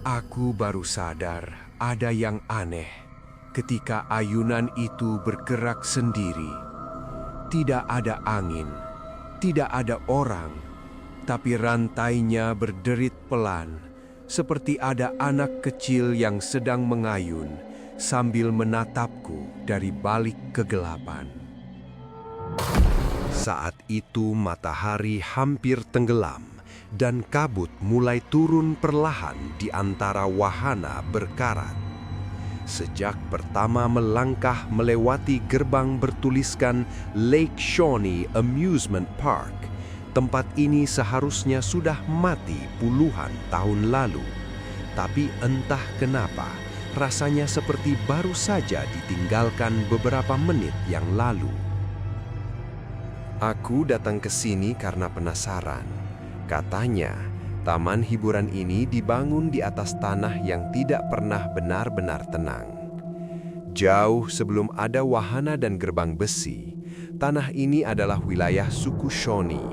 Aku baru sadar ada yang aneh ketika ayunan itu bergerak sendiri. Tidak ada angin, tidak ada orang, tapi rantainya berderit pelan, seperti ada anak kecil yang sedang mengayun sambil menatapku dari balik kegelapan. Saat itu matahari hampir tenggelam dan kabut mulai turun perlahan di antara wahana berkarat. Sejak pertama melangkah melewati gerbang bertuliskan Lake Shawnee Amusement Park, tempat ini seharusnya sudah mati puluhan tahun lalu. Tapi entah kenapa, rasanya seperti baru saja ditinggalkan beberapa menit yang lalu. Aku datang ke sini karena penasaran. Katanya, taman hiburan ini dibangun di atas tanah yang tidak pernah benar-benar tenang. Jauh sebelum ada wahana dan gerbang besi, tanah ini adalah wilayah suku Shawnee.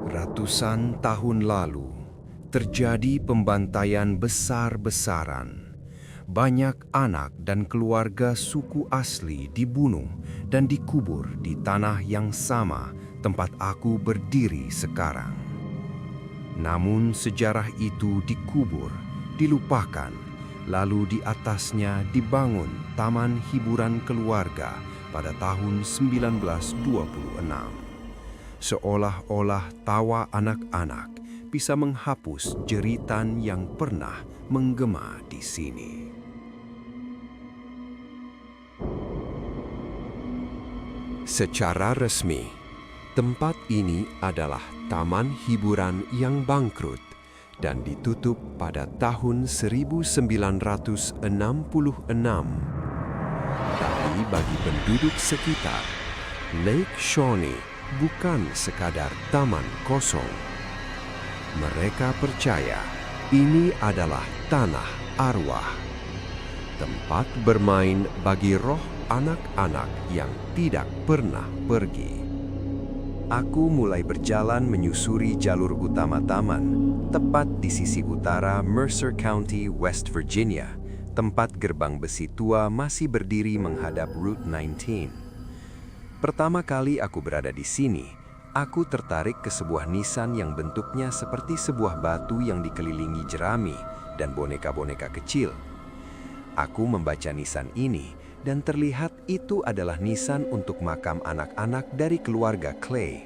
Ratusan tahun lalu, terjadi pembantaian besar-besaran. Banyak anak dan keluarga suku asli dibunuh dan dikubur di tanah yang sama tempat aku berdiri sekarang. Namun sejarah itu dikubur, dilupakan, lalu di atasnya dibangun Taman Hiburan Keluarga pada tahun 1926. Seolah-olah tawa anak-anak bisa menghapus jeritan yang pernah menggema di sini. Secara resmi, tempat ini adalah taman hiburan yang bangkrut dan ditutup pada tahun 1966. Tapi bagi penduduk sekitar, Lake Shawnee bukan sekadar taman kosong. Mereka percaya ini adalah tanah arwah, tempat bermain bagi roh anak-anak yang tidak pernah pergi. Aku mulai berjalan menyusuri jalur utama taman, tepat di sisi utara Mercer County, West Virginia, tempat gerbang besi tua masih berdiri menghadap Route 19. Pertama kali aku berada di sini, aku tertarik ke sebuah nisan yang bentuknya seperti sebuah batu yang dikelilingi jerami dan boneka-boneka kecil. Aku membaca nisan ini, dan terlihat itu adalah nisan untuk makam anak-anak dari keluarga Clay.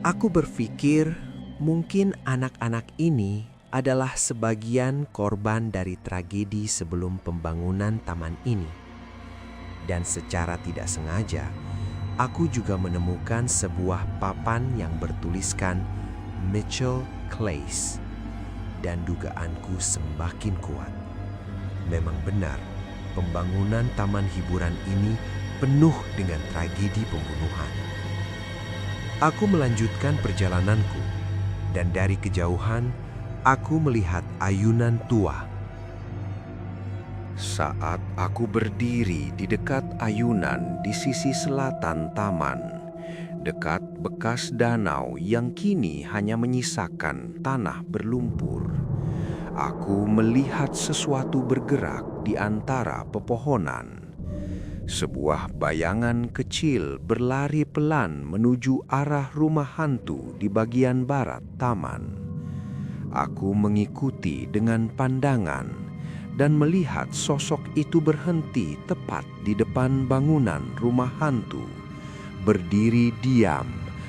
Aku berpikir mungkin anak-anak ini adalah sebagian korban dari tragedi sebelum pembangunan taman ini. Dan secara tidak sengaja, aku juga menemukan sebuah papan yang bertuliskan Mitchell Clays. Dan dugaanku semakin kuat. Memang benar, pembangunan taman hiburan ini penuh dengan tragedi pembunuhan. Aku melanjutkan perjalananku, dan dari kejauhan, aku melihat ayunan tua. Saat aku berdiri di dekat ayunan di sisi selatan taman, dekat bekas danau yang kini hanya menyisakan tanah berlumpur, aku melihat sesuatu bergerak di antara pepohonan. Sebuah bayangan kecil berlari pelan menuju arah rumah hantu di bagian barat taman. Aku mengikuti dengan pandangan dan melihat sosok itu berhenti tepat di depan bangunan rumah hantu, berdiri diam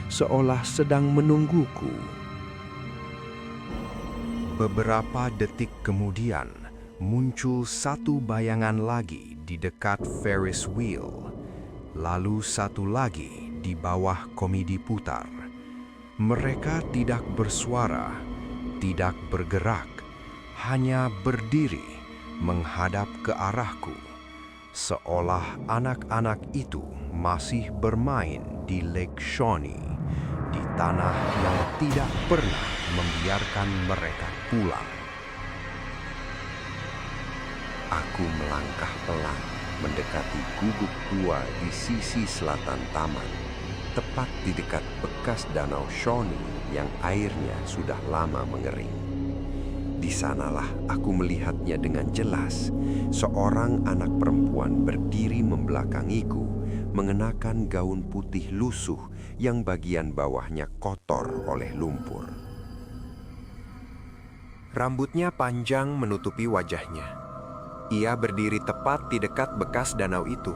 seolah sedang menungguku. Beberapa detik kemudian, muncul satu bayangan lagi di dekat Ferris wheel, lalu satu lagi di bawah komedi putar. Mereka tidak bersuara, tidak bergerak, hanya berdiri menghadap ke arahku, seolah anak-anak itu masih bermain di Lake Shawnee, di tanah yang tidak pernah membiarkan mereka pulang. Aku melangkah pelan mendekati gubuk tua di sisi selatan taman, tepat di dekat bekas danau Shawnee yang airnya sudah lama mengering. Di sanalah aku melihatnya dengan jelas. Seorang anak perempuan berdiri membelakangiku, mengenakan gaun putih lusuh yang bagian bawahnya kotor oleh lumpur. Rambutnya panjang menutupi wajahnya. Ia berdiri tepat di dekat bekas danau itu,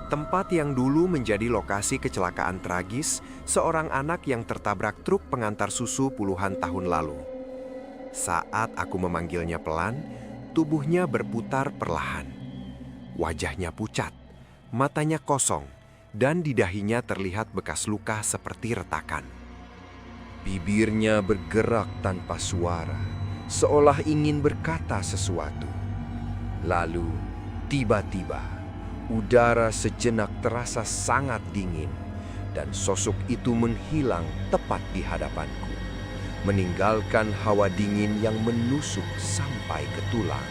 tempat yang dulu menjadi lokasi kecelakaan tragis seorang anak yang tertabrak truk pengantar susu puluhan tahun lalu. Saat aku memanggilnya pelan, tubuhnya berputar perlahan. Wajahnya pucat, matanya kosong, dan di dahinya terlihat bekas luka seperti retakan. Bibirnya bergerak tanpa suara, seolah ingin berkata sesuatu. Lalu, tiba-tiba, udara sejenak terasa sangat dingin, dan sosok itu menghilang tepat di hadapanku, meninggalkan hawa dingin yang menusuk sampai ke tulang.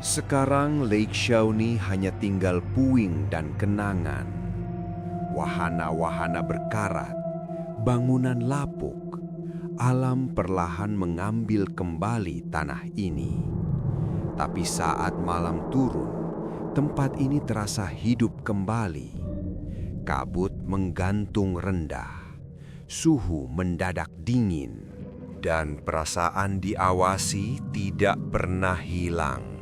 Sekarang Lake Shawnee hanya tinggal puing dan kenangan. Wahana-wahana berkarat, bangunan lapuk, alam perlahan mengambil kembali tanah ini. Tapi saat malam turun, tempat ini terasa hidup kembali. Kabut menggantung rendah, suhu mendadak dingin, dan perasaan diawasi tidak pernah hilang.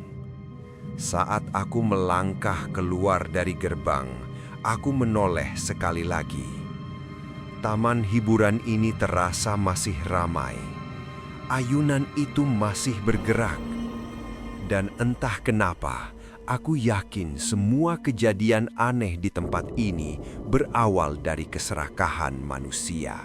Saat aku melangkah keluar dari gerbang, aku menoleh sekali lagi. Taman hiburan ini terasa masih ramai. Ayunan itu masih bergerak. Dan entah kenapa, aku yakin semua kejadian aneh di tempat ini berawal dari keserakahan manusia.